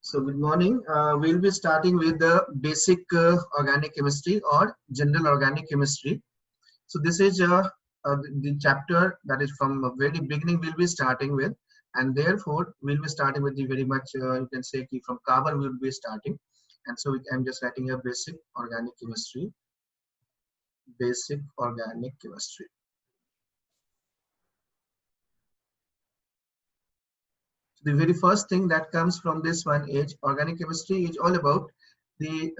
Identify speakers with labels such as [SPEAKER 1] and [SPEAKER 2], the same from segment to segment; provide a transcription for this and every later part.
[SPEAKER 1] So good morning. We'll be starting with the basic organic chemistry or general organic chemistry. So this is the chapter that is from the very beginning we'll be starting with, and therefore we'll be starting with the very much you can say from carbon we'll be starting. And so I'm just writing a basic organic chemistry. Basic organic chemistry. The very first thing that comes from this one is organic chemistry is all about the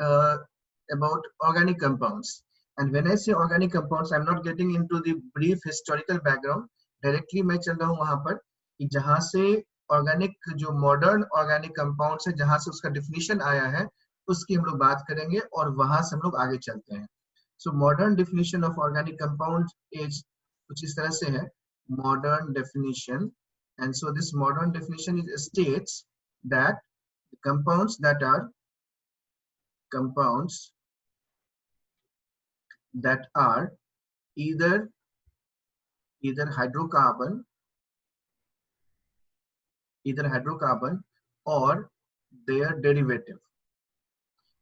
[SPEAKER 1] about organic compounds. And when I say organic compounds, I'm not getting into the brief historical background. Directly मैं चल रहा हूँ वहाँ पर कि जहाँ से organic जो modern organic compounds है जहाँ से उसका definition आया है उसकी हम लोग बात करेंगे और वहाँ से हम लोग आगे चलते हैं. So modern definition of organic compounds is कुछ इस तरह से है modern definition. And so this modern definition states that compounds that are either hydrocarbon or their derivative.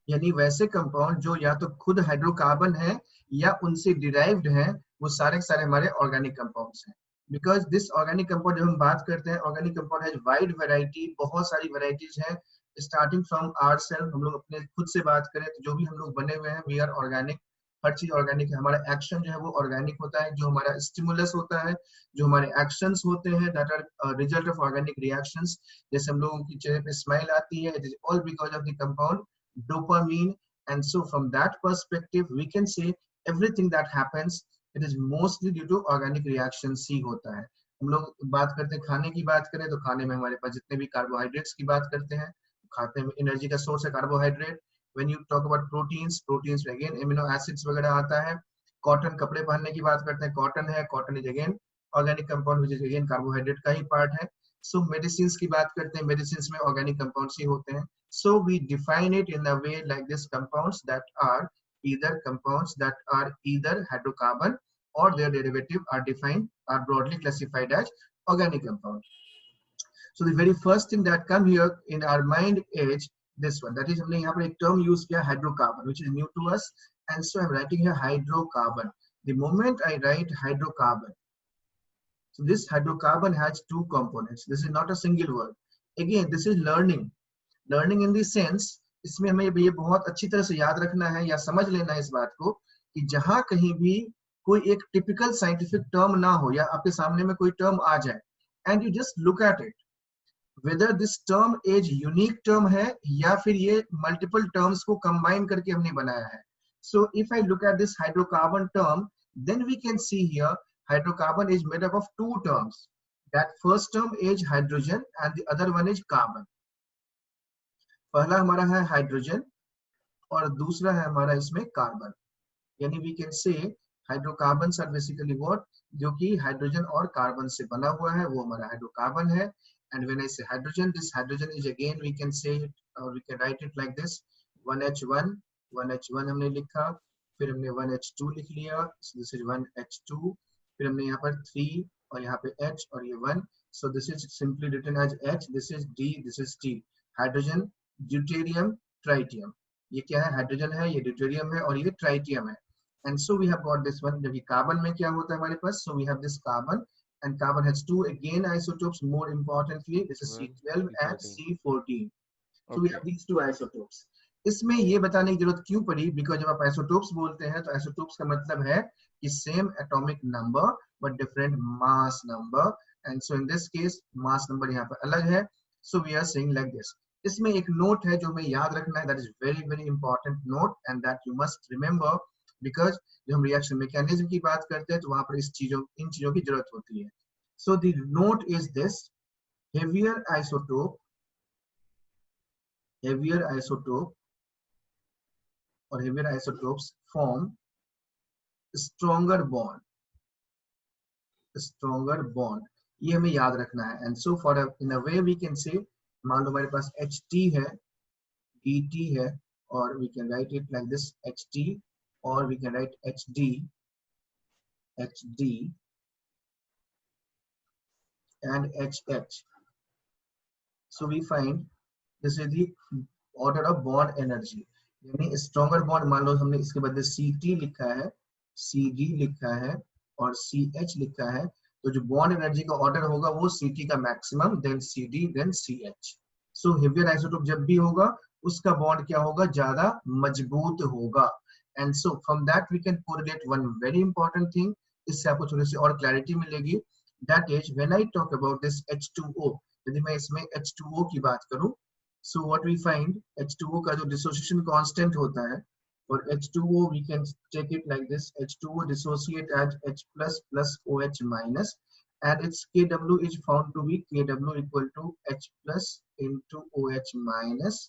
[SPEAKER 1] यानी वैसे कंपाउंड जो या तो खुद हाइड्रोकार्बन है या उनसे डिराइव्ड है, वो सारे सारे हमारे ऑर्गेनिक कंपाउंड्स हैं. बिकॉज दिस ऑर्गेनिक कंपाउंड जब हम बात करते हैं, organic compound has wide variety, बहुत सारी वैरायटीज हैं. स्टार्टिंग फ्रॉम आवर सेल्फ, हम लोग अपने खुद से बात करें तो जो भी हम लोग बने हुए हैं वी आर ऑर्गेनिक. हर चीज ऑर्गेनिक है. हमारा एक्शन जो है वो ऑर्गेनिक होता है. जो हमारा स्टिमुलस होता है, जो हमारे एक्शंस होते हैं, that are result of organic reactions. जैसे हम लोगों की चेहरे पे स्माइल आती है, it is all because of the compound dopamine. And so from that perspective we can say everything that happens, it is mostly due to organic reactions ही होता है. हम लोग बात करते हैं खाने की, बात करें तो खाने में हमारे पास जितने भी कार्बोहाइड्रेट्स की बात करते हैं, खाते में एनर्जी का सोर्स है carbohydrate. When you talk about proteins में अगेन एमिनो एसिड्स वगैरह आता है. कॉटन, कपड़े पहनने की बात करते हैं, कॉटन है, cotton is again organic compound which is again carbohydrate का ही पार्ट है. सो मेडिसिन की बात करते हैं, मेडिसिन में ऑर्गेनिक कंपाउंड्स ही होते हैं. So we define it in a way like this: compounds that are either hydrocarbon or their derivative are broadly classified as organic compound. So the very first thing that come here in our mind is this one, that is हमने यहाँ पर एक term use किया hydrocarbon, which is new to us. And so I'm writing here hydrocarbon. The moment I write hydrocarbon, so this hydrocarbon has two components. This is not a single word. Again, this is learning in the sense. इसमें हमें ये बहुत अच्छी तरह से याद रखना है या समझ लेना है इस बात को कि जहां कहीं भी कोई एक टिपिकल साइंटिफिक टर्म ना हो या आपके सामने में कोई टर्म आ जाए, and you just look at it whether this term is unique term है या फिर ये मल्टीपल टर्म्स को कंबाइन करके हमने बनाया है. So if I look at this hydrocarbon term, then we can see here hydrocarbon is made up of two terms. That first term is hydrogen and the other one is carbon. पहला हमारा है hydrogen और दूसरा है हमारा इसमें carbon. यानी we can say hydrocarbons are basically what, जो कि हाइड्रोजन और कार्बन से बना हुआ है, वो हमारा हाइड्रोकार्बन है. And when I say hydrogen, this hydrogen is again we can say we can write it like this 1H1 हमने लिखा, फिर हमने 1H2 लिख लिया, दिस इज 1H2. फिर हमने यहाँ पर 3 और यहाँ पे H और ये 1. So this is simply written as H, this is D, this is T. Hydrogen, deuterium, tritium. ये क्या है? हाइड्रोजन है, ये ड्यूटेरियम है और ये ट्राइटियम है. And so we have got this one. जबकि कार्बन में क्या होता है हमारे पास? So we have this carbon and carbon has two again isotopes. More importantly this is C12 and C14. So we have these two isotopes. इसमें ये बताने की जरूरत क्यों पड़ी? बिकॉज जब आप आइसोटोप्स बोलते हैं तो आइसोटोप्स का मतलब है कि same atomic number but different mass number. And so in this case mass number यहाँ पर अलग है. So we are saying like this. इसमें एक नोट है जो हमें याद रखना है, that is very very important note and that you must remember, because जब हम रिएक्शन मैकेनिज्म की बात करते हैं तो वहां पर इन चीजों की जरूरत होती है. So the note is this: heavier isotope or heavier isotopes form stronger bond. ये हमें याद रखना है. And so for in a way we can say, मान लो हमारे पास HT है, DT है, और we can write it like this HT, और we can write HD and HH. So we find this is the order of bond energy, यानी stronger bond मान लो हमने इसके बदले Ct लिखा है, Cd लिखा है और Ch लिखा है, तो जो बॉन्ड एनर्जी का ऑर्डर होगा वो Ct का maximum, then Cd, then Ch। So heavier isotope जब भी होगा उसका बॉन्ड क्या होगा, ज्यादा मजबूत होगा। And so from that we can correlate one very important thing, इससे आपको थोड़ी सी और क्लैरिटी मिलेगी। That is when I talk about this H2O, यदि मैं इसमें H2O की बात करूं, so what we find, H2O का जो dissociation constant होता है, for H2O we can take it like this, H2O dissociate as H plus plus OH minus, and its Kw is found to be Kw equal to H plus into OH minus,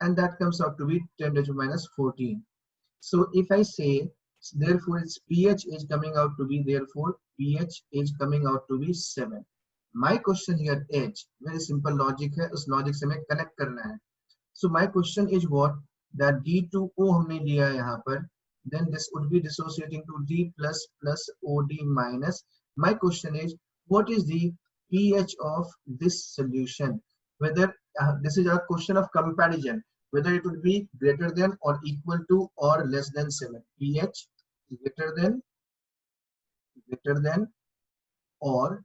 [SPEAKER 1] and that comes out to be 10 to the minus 14. So if I say, therefore its pH is coming out to be, therefore pH is coming out to be 7. My question here is very simple logic है, उस logic से हमें connect करना है। So my question is what, that D2O हमने लिया है यहाँ पर, then this would be dissociating to D plus plus OD minus. My question is what is the pH of this solution? Whether this is a question of comparison, whether it will be greater than or equal to or less than 7. pH greater than or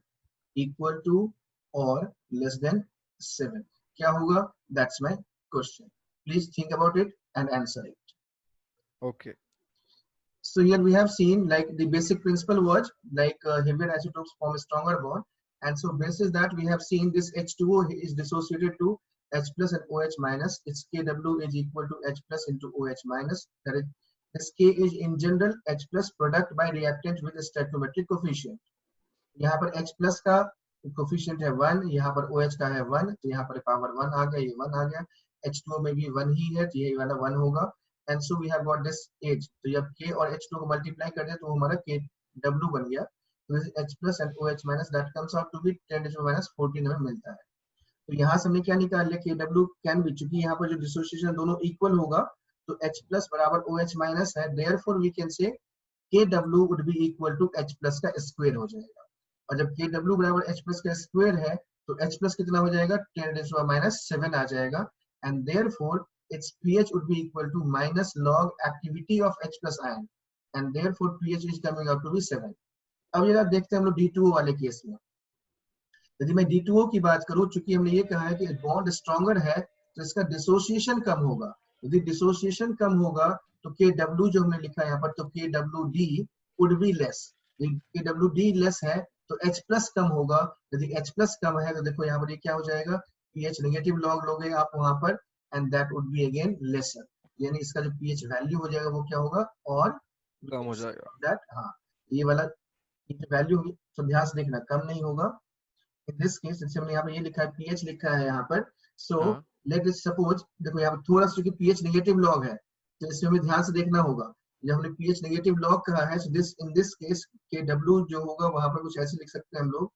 [SPEAKER 1] equal to or less than 7, क्या होगा? That's my question. Please think about it and answer it.
[SPEAKER 2] Okay.
[SPEAKER 1] So here we have seen like the basic principle was like heavier isotopes form a stronger bond, and so basis that we have seen this H2O is dissociated to H plus and OH minus. Its Kw is equal to H plus into OH minus. That is, this K is in general H plus product by reactant with a stoichiometric coefficient. यहाँ पर H plus का coefficient है 1, यहाँ पर OH का है 1, तो यहाँ पर पावर 1 आ गया, ये 1 आ गया। H2O में भी 1 ही है, तो ये वाला 1 होगा। And so we have got this H, तो जब K और H2O को मल्टीप्लाई कर दें तो हमारा Kw बन गया। तो this H plus and OH minus that comes out to be 10 to the minus 14 हमें मिलता है। तो यहाँ से हमने क्या निकाल लिया, Kw कैन बी, चूंकि यहाँ पर जो डिसोसिएशन दोनों इक्वल होगा तो H plus बराबर OH minus है, therefore we can say Kw would be equal to H plus का स्क्वायर हो जाएगा। और जब Kw बराबर H plus का स्क्वायर है तो H plus कितना हो जाएगा, 10 to the minus 7 आ जाएगा। And therefore its pH would be equal to minus log activity of H plus ion, and therefore pH is coming out to be 7. अब ये देखते हैं हम लोग D2O वाले केस में। यदि मैं D2O की बात करूं, चूंकि हमने ये कहा है कि बॉन्ड स्ट्रॉन्गर है तो इसका डिसोसिएशन कम होगा। यदि डिसोसिएशन कम होगा तो Kw जो हमने लिखा है यहाँ पर, तो Kwd would be less। Kwd less है तो H प्लस कम होगा। यदि H प्लस कम है तो देखो यहाँ पर ये क्या हो जाएगा, pH नेगेटिव लॉग लोगे आप वहां पर, and that would be again lesser, यानी इसका जो pH वैल्यू हो जाएगा वो क्या होगा, और
[SPEAKER 2] कम हो जाएगा।
[SPEAKER 1] दैट, हाँ ये वाला वैल्यू होगी, तो ध्यान से देखना कम नहीं होगा। In this case, जैसे हमने यहाँ पे ये लिखा है, pH लिखा है यहाँ पर, so let us suppose, देखो यहाँ पर थोड़ा सा pH नेगेटिव लॉग है तो इसमें हमें ध्यान से देखना होगा। जब हमने pH नेगेटिव लॉग कहा है, so this in this case Kw जो होगा वहां पर कुछ ऐसे लिख सकते हैं हम लोग,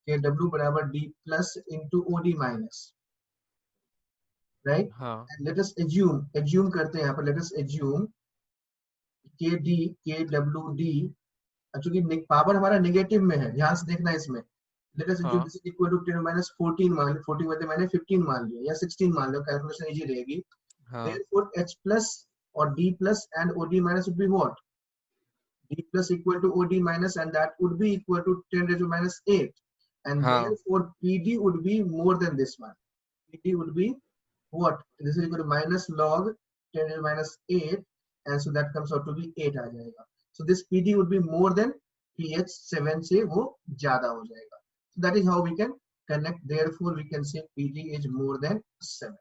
[SPEAKER 1] Kw बराबर D plus into OD minus, right? And let us assume करते हैं यहाँ पर, let us assume Kwd, चूंकि पावर हमारा नेगेटिव में है, ध्यान से देखना इसमें। Let us assume this is equal to 10 minus 14 मान लिया, 14 बदले मैंने 15 मान लिया या 16 मान लिया, कैलकुलेशन इजी रहेगी। Therefore H plus or D plus and OD minus would be what? D plus equal to OD minus, and that would be equal to 10 to the minus 8, and therefore PD would be more than this one. PD would be what? This is equal to minus log 10 to the minus 8, and so that comes out to be 8 आ जाएगा। So this PD would be more than pH 7 से वो ज्यादा हो जाएगा। So that is how we can connect. Therefore, we can say PD is more than 7.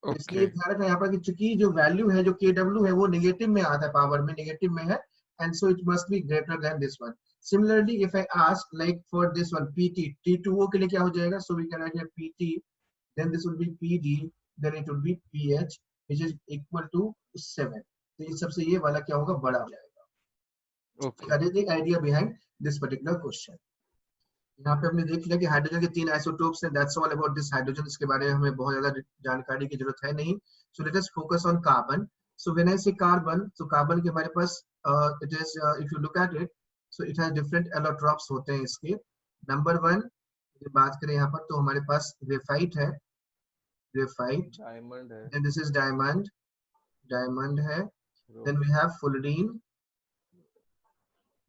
[SPEAKER 1] इसलिए ध्यान रखना यहाँ पर कि चूंकि जो वैल्यू है, जो Kw है, वो नेगेटिव में आता है, पावर में नेगेटिव में है, and so it must be greater than this one. Similarly, if I ask like for this one PT, T2O के लिए क्या हो जाएगा? So we can write here PT, then this would be PD, then it would be pH, which is equal to 7. तो इस सबसे ये वाला क्या होगा, बड़ा हो जाएगा। Okay. That is the idea behind this particular question. यहाँ पे हमने देख लिया कि हाइड्रोजन के 3 आइसोटोप्स हैं। That's all about this hydrogen. इसके बारे में हमें बहुत ज्यादा जानकारी की जरूरत है नहीं। So let us focus on carbon. So when I say carbon, तो कार्बन के हमारे पास it is, if you look at it, so it has different allotropes होते हैं इसके। नंबर 1 बात करें यहाँ पर तो हमारे पास ग्रेफाइट है, graphite,
[SPEAKER 2] डायमंड है
[SPEAKER 1] then this is diamond, diamond है,
[SPEAKER 2] ब्रो।
[SPEAKER 1] then we have fullerene,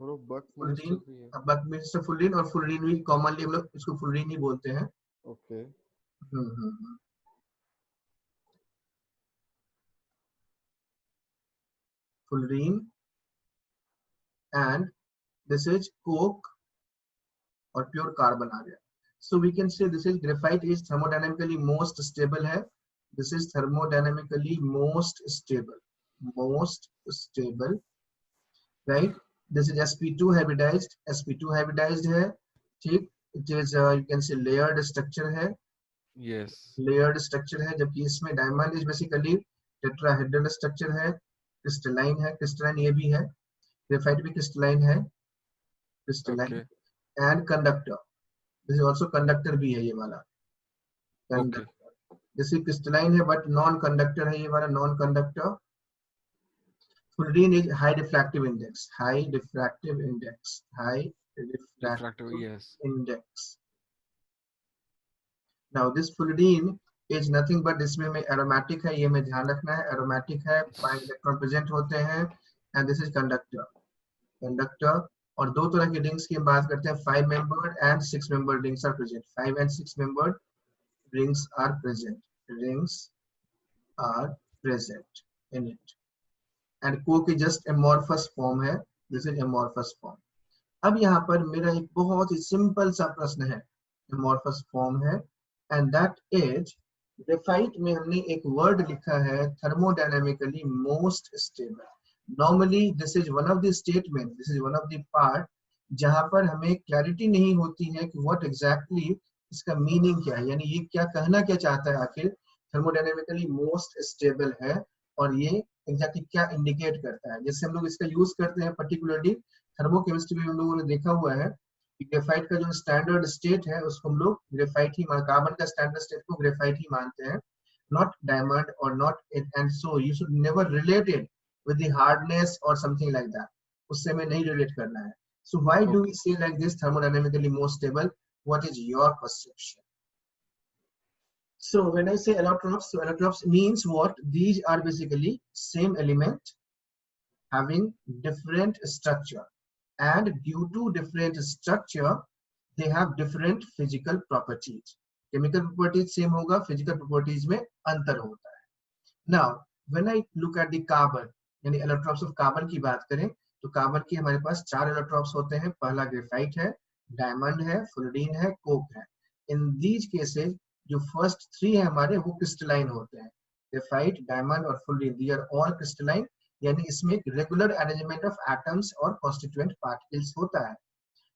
[SPEAKER 2] ब्रो बक
[SPEAKER 1] fullerene,
[SPEAKER 2] मिनिस्टर भी है।
[SPEAKER 1] मिस्टर fullerene, और fullerene भी कॉमनली हम लोग इसको fullerene ही बोलते हैं।
[SPEAKER 2] Okay
[SPEAKER 1] fullerene, and this is coke और प्योर कार्बन आ गया। So we can say this is graphite is thermodynamically most stable है, this is thermodynamically most stable, right? This is sp2 hybridized, sp2 hybridized है, ठीक। it is you can say layered structure है,
[SPEAKER 2] yes
[SPEAKER 1] layered structure है, जबकि इसमें diamond is basically tetrahedral structure है, crystalline है, crystalline ये भी है, graphite भी crystalline है, crystalline,
[SPEAKER 2] okay
[SPEAKER 1] and conductor, this is also conductor भी है ये वाला,
[SPEAKER 2] ओके
[SPEAKER 1] conductor, जैसे crystalline है but non conductor है ये वाला, non conductor। Fullerene is high refractive index, high refractive index, high
[SPEAKER 2] refractive
[SPEAKER 1] refractive
[SPEAKER 2] yes
[SPEAKER 1] index। Now this fullerene is nothing but इसमें में aromatic है, ये में ध्यान रखना है, aromatic है, pi electron present होते हैं, and this is conductor। और दो तरह की rings की हम बात करते हैं, 5 membered and 6 membered rings are present, 5 and 6 membered rings are present, rings are present in it, and coke is just amorphous form है, this is amorphous form। अब यहाँ पर मेरा एक बहुत ही सिंपल सा प्रश्न है, amorphous form है, and that is graphite में हमने एक वर्ड लिखा है thermodynamically most stable। Normally this is one of the statement, this is one of the part जहाँ पर हमें क्लैरिटी नहीं होती है कि what exactly इसका मीनिंग क्या है, यानी ये क्या कहना क्या चाहता है आखिर thermodynamically most stable है, और ये एग्जैक्टली क्या इंडिकेट करता है। जैसे हम लोग इसका यूज करते हैं पर्टिकुलरली थर्मोकेमिस्ट्री में, हम लोगों ने देखा हुआ है कि ग्रेफाइट का जो स्टैंडर्ड स्टेट है उसको हम लोग ग्रेफाइट ही कार्बन का स्टैंडर्ड स्टेट को ग्रेफाइट ही मानते हैं, नॉट डायमंड और not, and so you should never relate it with the hardness और समथिंग लाइक दैट, उससे हमें नहीं रिलेट करना है। So why do we say like this thermodynamically most stable, what is your perception? So when I say allotropes, so allotropes means what? These are basically same element having different structure, and due to different structure they have different physical properties। chemical properties same होगा, physical properties में अंतर होता है। Now when I look at the carbon, यानी allotropes of carbon की बात करें तो कार्बन की हमारे पास 4 allotropes होते हैं। पहला ग्रेफाइट है, डायमंड है, fullerene है, कोक है। In these cases जो फर्स्ट 3 है हमारे वो क्रिस्टलाइन होते हैं, ग्रेफाइट, डायमंड और fullerene, they are all crystalline, यानी इसमें एक रेगुलर अरेंजमेंट ऑफ एटम्स और कॉन्स्टिट्यूएंट पार्टिकल्स होता है।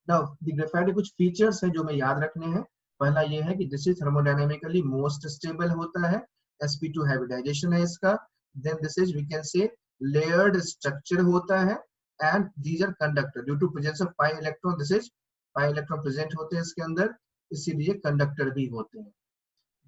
[SPEAKER 1] नाउ द ग्रेफाइट के कुछ फीचर्स हैं जो हमें याद रखने हैं। पहला ये है कि this is thermodynamically most stable होता है, sp2 हाइब्रिडाइजेशन है इसका, then this is we can say layered structure होता है, and these are conductor due to presence of pi electron, this is pi electron present होते हैं इसके अंदर, इसीलिए कंडक्टर भी होते हैं।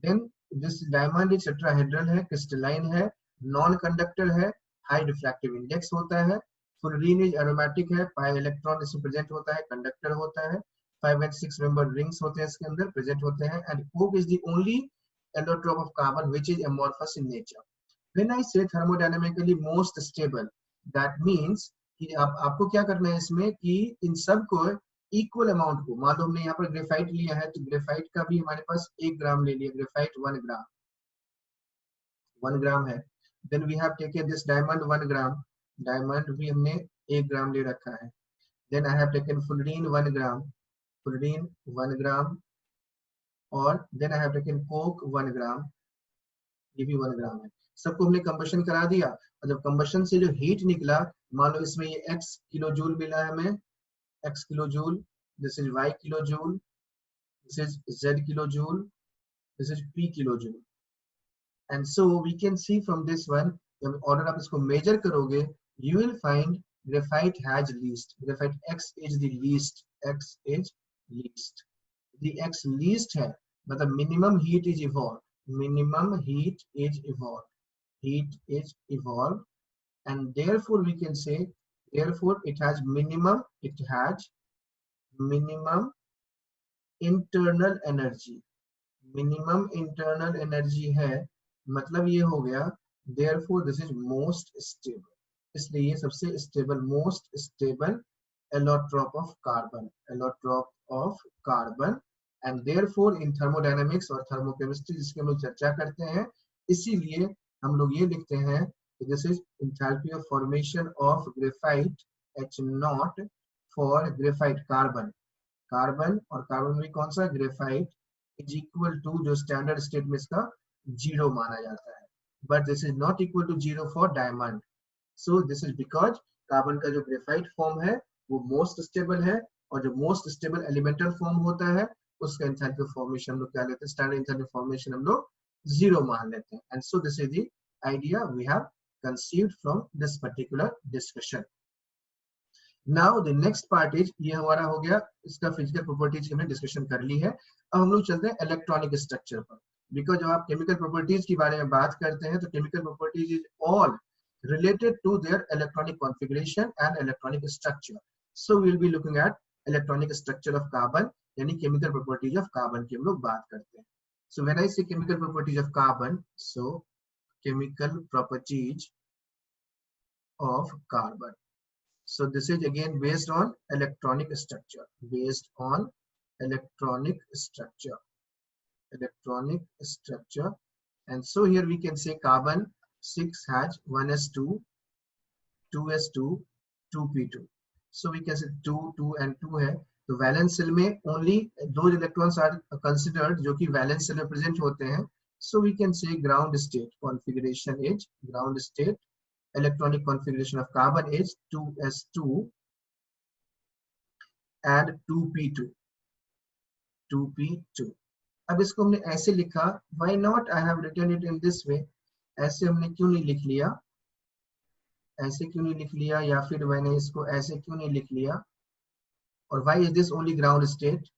[SPEAKER 1] Then this diamond is tetrahedral है, क्रिस्टलाइन है, नॉन कंडक्टर है, हाई रिफ्रैक्टिव इंडेक्स होता है। fullerene is aromatic है, पाई इलेक्ट्रॉन इसमें प्रेजेंट होता है, कंडक्टर होता है, 5 and 6 मेंबर रिंग्स होते हैं इसके अंदर प्रेजेंट होते हैं, and coke is the only allotrope of carbon which is amorphous in nature। when I say thermodynamically most stable, that means कि आपको क्या करना है इसमें कि इन सब को इक्वल अमाउंट को, मान लो हमने यहाँ पर ग्रेफाइट लिया है तो ग्रेफाइट का भी हमारे पास 1 ग्राम ले लिया, ग्रेफाइट 1 ग्राम, 1 ग्राम है। Then we have taken this diamond 1 gram, diamond भी हमने 1 ग्राम ले रखा है। Then I have taken fullerene 1 gram, fullerene 1 gram, और then I have taken coke 1 gram, ये भी 1 ग्राम है। सबको हमने कंबशन करा दिया, और जब कंबशन से जो हीट निकला, मान लो इसमें ये x किलो जूल मिला है हमें, x kilo joule, this is y kilo joule, this is z kilo joule, this is p kilo joule, and so we can see from this one, जब ऑर्डर आप इसको मेजर करोगे, you will find graphite has least, graphite x is the least, x is least, the x least है मतलब minimum heat is evolved, minimum heat is evolved, heat is evolved, and therefore we can say, therefore it has minimum internal energy, minimum internal energy है, मतलब ये हो गया therefore this is most stable, इसलिए ये सबसे stable, most stable allotrope of carbon, allotrope of carbon. And therefore in thermodynamics और thermochemistry जिसकी हम लोग चर्चा करते हैं, इसीलिए हम लोग ये लिखते हैं कि this is enthalpy of formation of graphite H naught for graphite carbon, carbon और कार्बन में कौन सा ग्रेफाइट इज इक्वल टू, जो स्टैंडर्ड स्टेट में इसका 0 माना जाता है, but this is not equal to 0 for diamond. So this is because carbon का जो ग्रेफाइट फॉर्म है वो मोस्ट स्टेबल है, और जो मोस्ट स्टेबल एलिमेंटल फॉर्म होता है उसका एंथैल्पी फॉर्मेशन हम लोग क्या लेते हैं, स्टैंडर्ड एंथैल्पी फॉर्मेशन हम लोग 0 मान लेते हैं। And so this is the idea we have conceived from this particular discussion. Now the next part is, ये हमारा हो गया इसका फिजिकल प्रॉपर्टीज की हमने डिस्कशन कर ली है। अब हम लोग चलते हैं इलेक्ट्रॉनिक स्ट्रक्चर पर, बिकॉज जब आप केमिकल प्रॉपर्टीज के बारे में बात करते हैं तो chemical properties is all related to their electronic configuration and electronic structure. So we will be looking at electronic structure of carbon, यानी chemical properties of carbon की हम लोग बात करते हैं। So when I say chemical properties of carbon, so chemical properties of carbon. So this is again based on electronic structure, based on electronic structure, electronic structure. And so here we can say carbon 6 has 1s2, 2s2, 2p2. So we can say 2, 2 and 2 है, तो valence shell में only those electrons are considered जो कि valence shell में present होते हैं। So we can say ground state configuration is, ground state electronic configuration of carbon is 2s2 and 2p2, 2p2। अब इसको हमने ऐसे लिखा, why not I have written it in this way, ऐसे हमने क्यों नहीं लिख लिया, ऐसे क्यों नहीं लिख लिया, या फिर मैंने इसको ऐसे क्यों नहीं लिख लिया, और why is this only ground state?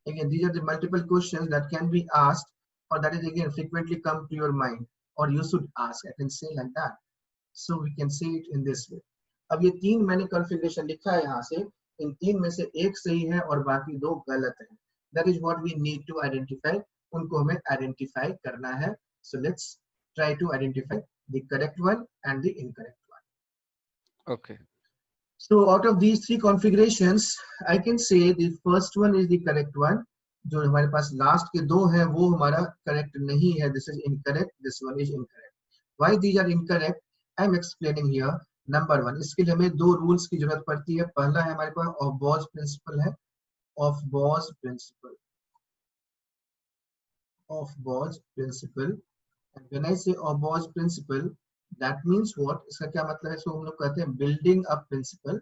[SPEAKER 1] Again, these are the multiple questions that can be asked, or that is again frequently come to your mind, or you should ask, I can say like that. So we can say it in this way. अब ये तीन मैंने configuration लिखा है यहाँ से, इन तीन में से एक सही है और बाकी दो गलत है। That is what we need to identify, उनको हमें आइडेंटिफाई करना है। So let's try to identify the correct one and the incorrect one.
[SPEAKER 2] Okay.
[SPEAKER 1] So out of these three configurations, I can say the first one is the correct one. जो हमारे पास last के दो हैं वो हमारा correct नहीं है, this is incorrect, this one is incorrect. Why these are incorrect? I am explaining here. Number one, इसके लिए हमें दो रूल्स की जरूरत पड़ती है। पहला है हमारे पास ऑफ बॉज प्रिंसिपल है, Aufbau principle, Aufbau principle. And when I say of Bose principle, that means what? इसका क्या मतलब है? इसको हम लोग कहते हैं building up principle,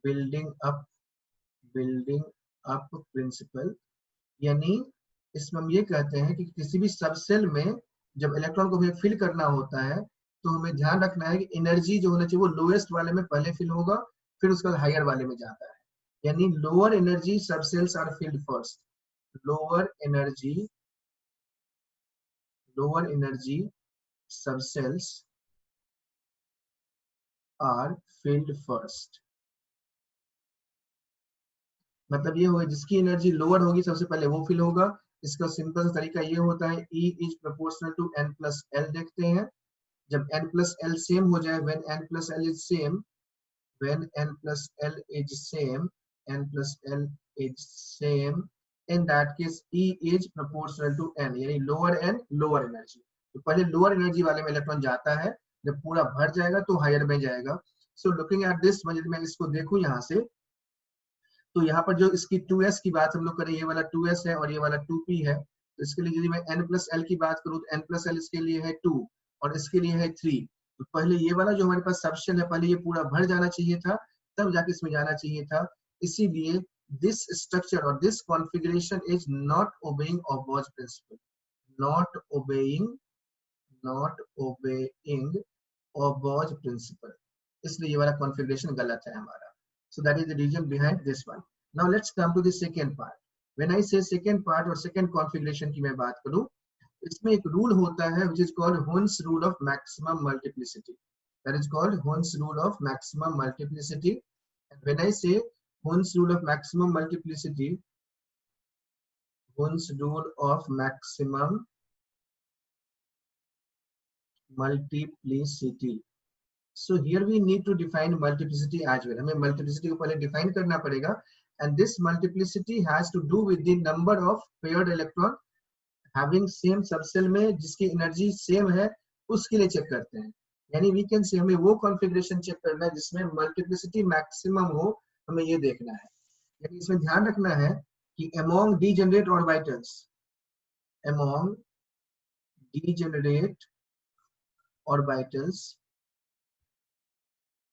[SPEAKER 1] building up principle। यानी इसमें हम ये कहते हैं कि किसी भी सब सेल में जब इलेक्ट्रॉन को हमें फिल करना होता है तो हमें ध्यान रखना है कि एनर्जी जो होना चाहिए वो लोएस्ट वाले में पहले फिल होगा, फिर उसका हायर वाले में जाता है। यानी lower energy sub cells are filled first, lower energy subcells are filled first। मतलब ये होगा जिसकी एनर्जी लोअर होगी सबसे पहले वो फिल होगा। इसका सिंपल सा तरीका ये होता है, E is proportional to n plus L देखते हैं। जब n plus L सेम हो जाए, when n plus L is same, when n plus L is same, n plus L is same, in that case E is proportional to n, यानी lower n lower energy. तो पहले lower energy वाले में electron जाता है, जब पूरा भर जाएगा तो हायर में जाएगा। सो लुकिंग एट दिस, मैं इसको देखूं यहाँ से, तो यहाँ पर जो इसकी 2s की बात हम लोग करें, ये वाला 2s है और ये वाला 2p है। तो इसके लिए यदि मैं n plus l की बात करूँ तो n plus l इसके लिए है 2 और इसके लिए है 3। तो पहले ये वाला जो हमारे पास सबसेल है पहले ये पूरा भर जाना चाहिए था, तब जाके इसमें जाना चाहिए था। इसीलिए दिस स्ट्रक्चर और this configuration is not obeying Aufbau principle, not obeying Aufbau principle, इसलिए ये वाला कॉन्फ़िगरेशन गलत है हमारा। So that is the reason behind this one. Now let's come to the second part. When I say second part और second configuration की मैं बात करूँ, इसमें एक रूल होता है which is called Hund's rule of maximum multiplicity. That is called Hund's rule of maximum multiplicity. And when I say Hund's rule of maximum multiplicity, Hund's rule of maximum multiplicity. So here we need to define multiplicity as well. हमें multiplicity को पहले define करना पड़ेगा, and this multiplicity has to do with the number of paired electron having same subcell में जिसकी energy same है, उसके लिए check करते हैं. यानी we can say हमें वो configuration check करना है जिसमें multiplicity maximum हो, हमें ये देखना है. यानी इसमें ध्यान रखना है कि among degenerate orbitals, among degenerate orbitals,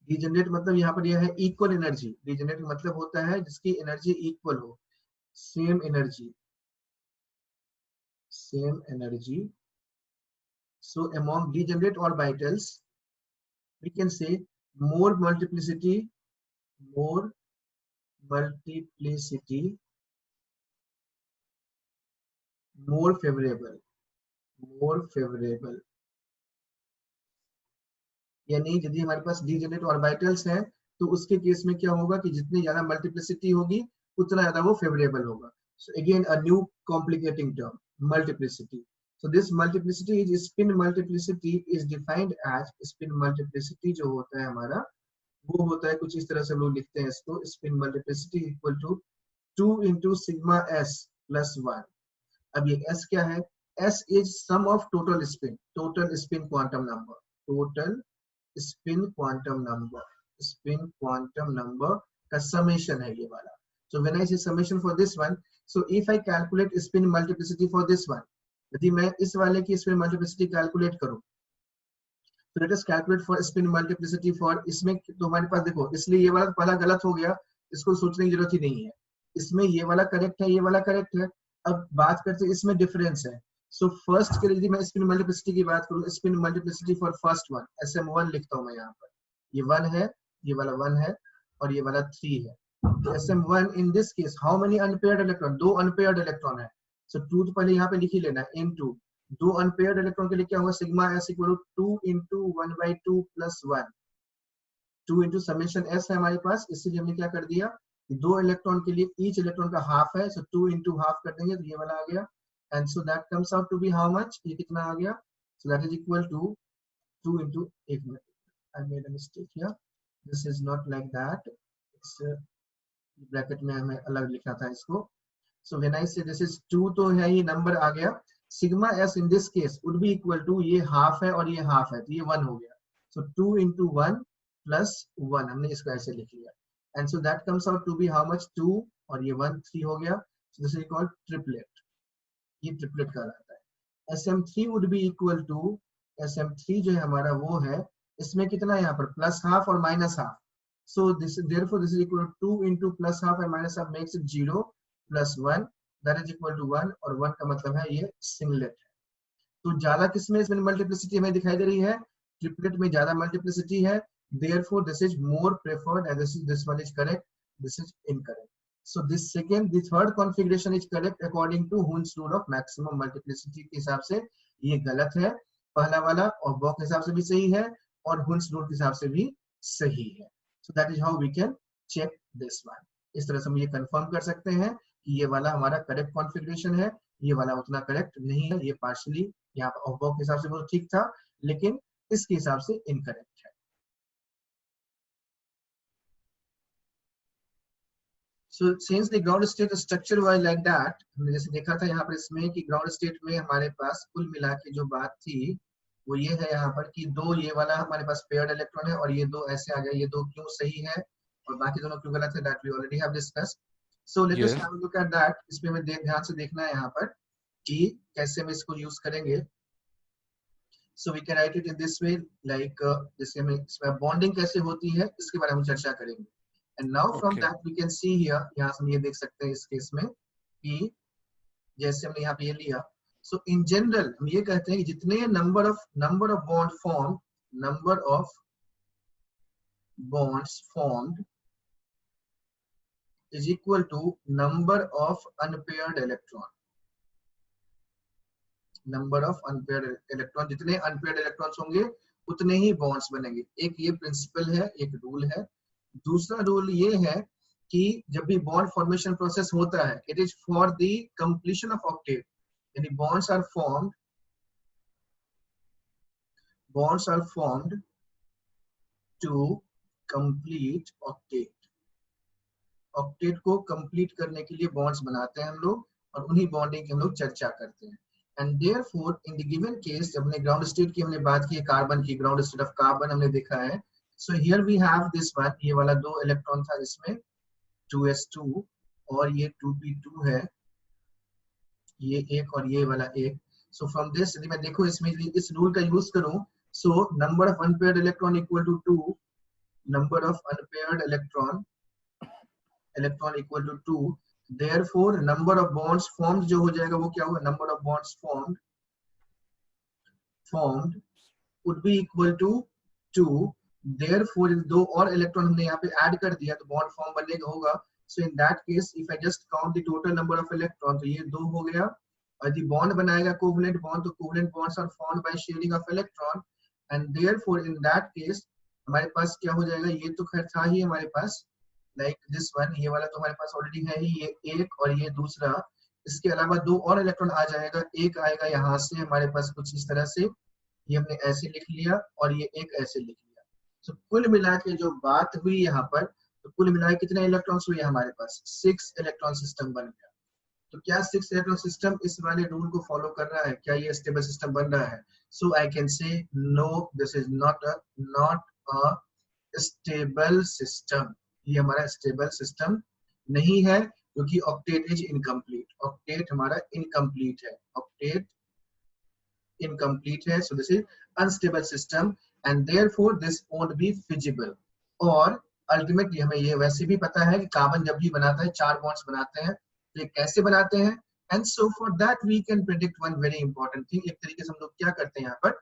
[SPEAKER 1] degenerate मतलब यहाँ पर यह है इक्वल एनर्जी. डिजेनरेट मतलब होता है जिसकी एनर्जी इक्वल हो, same energy, same energy. So among degenerate orbitals we can say more multiplicity, more multiplicity, more favorable, more favorable. यानी यदि हमारे पास डिजेनरेट ऑर्बिटल्स हैं तो उसके केस में क्या होगा कि जितनी ज्यादा मल्टीप्लिसिटी होगी उतना ज्यादा वो फेवरेबल होगा. So again a new complicating term, multiplicity. So this multiplicity is spin multiplicity is defined as, spin multiplicity जो होता है हमारा वो होता है कुछ इस तरह से हम लोग लिखते हैं इसको, spin multiplicity equal to 2 into sigma s plus 1. अब ये s क्या है? S is sum of total spin quantum number, total spin quantum number, spin quantum number का summation है ये वाला. So when I say summation for this one, so if I calculate spin multiplicity for this one, यदि मैं इस वाले की spin multiplicity calculate करूं, तो let us calculate for spin multiplicity for इसमें, तो हमारे पास देखो, इसलिए ये वाला पहला गलत हो गया, इसको सोचने की जरूरत ही नहीं है. इसमें ये वाला करेक्ट है, ये वाला करेक्ट है. अब बात करते हैं इसमें डिफरेंस है. सो फर्स्ट के लिए यदि मैं स्पिन मल्टीप्लिसिटी की बात करूं, spin multiplicity for first one SM1 लिखता हूं मैं यहाँ पर. ये 1 है, ये वाला 1 है और ये वाला 3 है. तो SM1 in this case how many unpaired electron? 2 unpaired electron है. सो 2 तो पहले यहाँ पे लिख ही लेना है, इनटू 2 अनपेयर्ड इलेक्ट्रॉन के लिए क्या होगा? Sigma s equal to 2 into 1/2 plus 1. 2 into summation s है हमारे पास, इसलिए हमने क्या कर दिया, 2 इलेक्ट्रॉन के लिए ईच इलेक्ट्रॉन का हाफ है, सो 2 into हाफ कर देंगे तो ये वाला आ गया. And so that comes out to be how much? ये कितना आ गया? So that is equal to 2 into 1 minute. I made a mistake here. This is not like that. It's bracket में हमें अलग लिखना था इसको. So when I say this is 2 तो है ये नंबर आ गया. Sigma s in this case would be equal to, ये हाफ है और ये हाफ है तो ये 1 हो गया. So 2 into 1 plus 1 हमने इसको ऐसे लिख लिया. And so that comes out to be how much? 2 और ये 1 3 हो गया. So this is called triplet. ये ट्रिपलेट कहलाता है. SM3 would be equal to, SM3 जो है हमारा वो है, इसमें कितना है यहाँ पर? प्लस हाफ और minus half. So this therefore this is equal to 2 into plus half and minus half makes it 0 plus 1 that is equal to 1 और 1 का मतलब है ये सिंगलेट है. तो ज्यादा किसमें इसमें मल्टीप्लिसिटी हमें दिखाई दे रही है? ट्रिपलेट में ज्यादा मल्टीप्लिसिटी है. therefore this is more preferred and this one is correct, this is incorrect. So this the third configuration is correct according to Hund's rule of maximum multiplicity के हिसाब से ये गलत है पहला वाला, और बॉक के हिसाब से भी सही है और Hund's rule के हिसाब से भी सही है. So that is how we can check this one. इस तरह से हम ये कंफर्म कर सकते हैं कि ये वाला हमारा करेक्ट कॉन्फ़िगरेशन है, ये वाला उतना करेक्ट नहीं है, ये पार्शियली यहाँ पर बॉक के हिसाब से वो ठीक था लेकिन इसके हिसाब से इनकरेक्ट है. So since the ground state structure was like that, हमने जैसे देखा था यहाँ पर इसमें कि ग्राउंड स्टेट में हमारे पास कुल मिला के जो बात थी वो ये है यहाँ पर कि 2 ये वाला हमारे पास पेयर्ड इलेक्ट्रॉन है और ये 2 ऐसे आ गए. ये 2 क्यों सही है और बाकी दोनों क्यों गलत है, that we already have discussed. So let us have a look at that. इसमें हमें ध्यान से देखना है यहाँ पर कि कैसे हम इसको यूज करेंगे. So we can write it in this way, like जैसे हमें इसमें बॉन्डिंग कैसे होती है इसके बारे में चर्चा करेंगे. And now from that we can see here, यहाँ से हम ये देख सकते हैं इस केस में कि जैसे हमने यहाँ पे ये लिया. So in general हम ये कहते हैं कि जितने number of bonds formed is equal to number of unpaired electron. Number of unpaired electron, जितने unpaired electrons होंगे उतने ही bonds बनेंगे. एक ये प्रिंसिपल है, एक रूल है. दूसरा रूल ये है कि जब भी बॉन्ड फॉर्मेशन प्रोसेस होता है, it is for the completion of octet, यानी bonds are formed to complete octet. Octet को कंप्लीट करने के लिए बॉन्ड्स बनाते हैं हम लोग, और उन्हीं बॉन्डिंग की हम लोग चर्चा करते हैं. And therefore in the given case, जब हमने ग्राउंड स्टेट की हमने बात की, कार्बन की, ग्राउंड स्टेट ऑफ कार्बन हमने देखा है. So here we have this one, ये वाला 2 इलेक्ट्रॉन था इसमें 2s2, और ये 2p2 है, ये एक और ये वाला एक. सो फ्रॉम दिस यदि मैं देखो इसमें इस रूल का यूज करूं, so number of unpaired electron equal to 2, number of unpaired electron equal to 2, therefore number of bonds formed जो हो जाएगा वो क्या होगा, number of bonds formed would be equal to 2, therefore दो और इलेक्ट्रॉन हमने यहाँ पे ऐड कर दिया तो बॉन्ड फॉर्म बनेगा होगा. so in that case if I just count the total number of electron, तो ये 2 हो गया, और यदि बॉन्ड बनाएगा कोवलेंट बॉन्ड, तो covalent bonds are formed by sharing of electron, and therefore in that case हमारे पास क्या हो जाएगा, ये तो खैर था ही हमारे पास, लाइक दिस वन, ये वाला तो हमारे पास ऑलरेडी है ही, ये एक और ये दूसरा. इसके अलावा 2 और इलेक्ट्रॉन आ जाएगा, एक आएगा यहाँ से हमारे पास कुछ इस तरह से, ये हमने ऐसे लिख लिया, और ये एक ऐसे लिख लिया. तो कुल मिला के जो बात हुई यहाँ पर, तो कुल मिला के कितने इलेक्ट्रॉन्स हुए हमारे पास, 6 इलेक्ट्रॉन सिस्टम बन गया. तो क्या 6 इलेक्ट्रॉन सिस्टम इस वाले रूल को फॉलो कर रहा है, क्या ये स्टेबल सिस्टम बन रहा है? So I can say no, this is not a stable system. ये हमारा स्टेबल सिस्टम नहीं है, क्योंकि ऑक्टेट इज इनकम्प्लीट. ऑक्टेट हमारा इनकम्प्लीट है, ऑक्टेट इनकम्प्लीट है. So this is unstable system, and therefore this won't be feasible. और ultimately हमें ये वैसे भी पता है कि कार्बन जब भी बनाता है 4 बॉन्ड्स बनाते हैं, तो ये कैसे बनाते हैं. And so for that we can predict one very important thing. एक तरीके से हम लोग क्या करते हैं यहाँ पर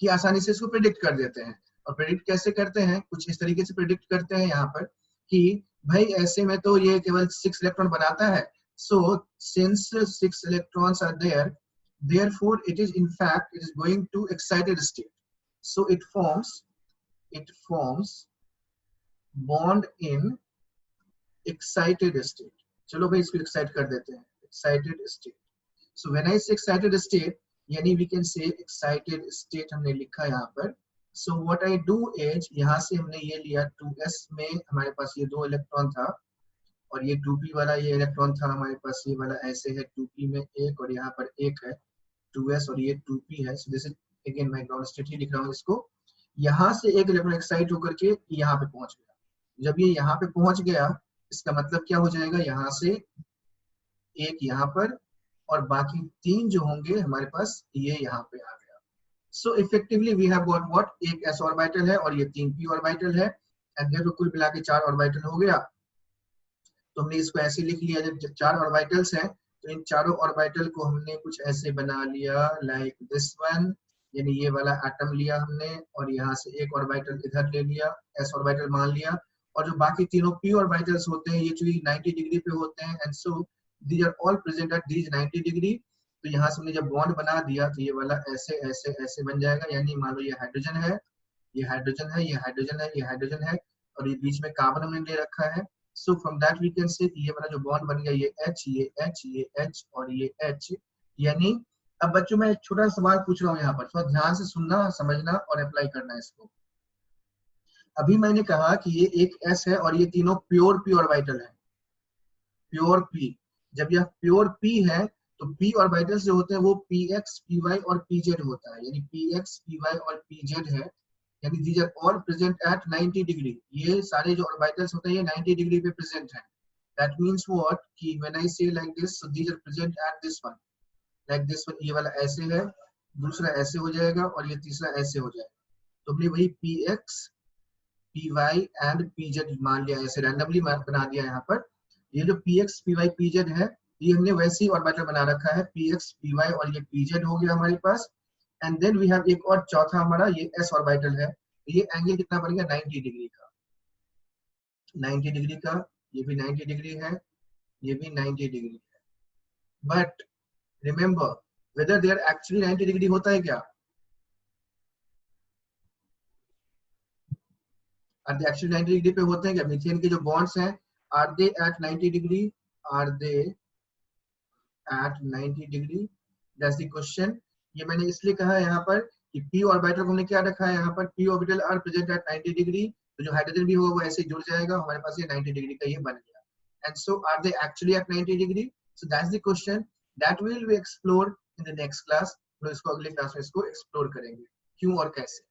[SPEAKER 1] कि आसानी से इसको प्रेडिक्ट कर देते हैं. और प्रेडिक्ट कैसे करते हैं, कुछ इस तरीके से प्रेडिक्ट करते हैं यहाँ पर कि भाई ऐसे में तो ये केवल 6 इलेक्ट्रॉन बनाता है. So since 6 electrons are there, therefore it is in fact it is going to excited state. So it forms bond in excited state. चलो भाई इसको एक्साइट कर देते हैं, excited state. So when I say excited state, यानी we can say excited state हमने लिखा यहाँ पर. So what I do is यहाँ से हमने ये लिया 2s में हमारे पास ये 2 इलेक्ट्रॉन था, और ये 2p वाला ये इलेक्ट्रॉन था हमारे पास, ये वाला ऐसे है 2p में एक, और यहाँ पर एक है 2s, और ये 2p है. So this is again मैं ग्राउंड स्टेट ही लिख रहा हूँ इसको. यहाँ से एक इलेक्ट्रॉन एक्साइट होकर के यहाँ पे पहुंच गया. जब ये यहाँ पे पहुंच गया, इसका मतलब क्या हो जाएगा, यहाँ से एक यहाँ पर, और बाकी 3 जो होंगे हमारे पास ये यहाँ पे आ गया. So effectively we have got what, एक s ऑर्बिटल है और ये 3 p ऑर्बिटल है, एंड देयर कुल मिला के 4 ऑर्बिटल हो गया. तो हमने इसको ऐसे लिख लिया, जब 4 ऑर्बिटल्स हैं तो इन चारों ऑर्बिटल को हमने कुछ ऐसे बना लिया, लाइक दिस वन, यानी ये वाला एटम लिया हमने, और यहाँ से एक ऑर्बिटल इधर ले लिया, s ऑर्बिटल मान लिया, और जो बाकी तीनों p ऑर्बिटल्स होते हैं ये चूंकि 90 डिग्री पे होते हैं, and so these are all present at these 90 degree. तो यहाँ से हमने जब बॉन्ड बना दिया तो ये वाला ऐसे ऐसे ऐसे बन जाएगा, यानी मान लो ये हाइड्रोजन है, ये हाइड्रोजन है, ये हाइड्रोजन है, ये हाइड्रोजन है, और ये बीच में कार्बन हमने ले रखा है. So from that we can say ये वाला जो बॉन्ड बन गया, ये H, ये H, ये H और ये H. यानी अब बच्चों मैं एक छोटा सवाल पूछ रहा हूँ यहाँ पर, थोड़ा ध्यान से सुनना, समझना और अप्लाई करना है इसको. अभी मैंने कहा कि ये एक S है और ये तीनों प्योर p ऑर्बिटल है, प्योर p. जब यह प्योर p है तो p ऑर्बिटल्स जो होते हैं वो px, py और pz होता है, यानी px, py और pz है, यानी these are all present at 90 degree. ये सारे जो ऑर्बिटल्स होते हैं ये 90 डिग्री पे प्रेजेंट हैं. That means what कि when I say like this, so these are present at this one, like this one. ये वाला ऐसे है, दूसरा ऐसे हो जाएगा, और ये तीसरा ऐसे हो जाएगा. तो हमने वही px, py and pz मान लिया, ऐसे रैंडमली बना दिया यहाँ पर. ये जो px, py, pz है ये हमने वैसे ही ऑर्बिटल बना रखा है, px, py और ये pz हो गया हमारे पास. एंड देन वी हैव एक और चौथा हमारा ये s ऑर्बिटल है. ये एंगल कितना बन गया, 90 डिग्री का, 90 डिग्री का, ये भी 90 डिग्री है, ये भी 90 डिग्री है. But remember whether they are actually 90 degree होता है क्या, आर दे एक्चुअली 90 डिग्री पे होते हैं क्या? मीथेन के जो बॉन्ड्स हैं are they at 90 degree, are they at 90 degree? That's the question. ये मैंने इसलिए कहा है यहाँ पर कि p ऑर्बिटल को हमने क्या रखा है यहाँ पर, p orbital are present at 90 degree, तो जो हाइड्रोजन भी होगा वो ऐसे जुड़ जाएगा, हमारे पास ये 90 डिग्री का ये बन गया। And so are they actually at 90 degree? So that's the question that will be explore in the next class. तो इसको अगले क्लास में इसको एक्सप्लोर करेंगे क्यों और कैसे।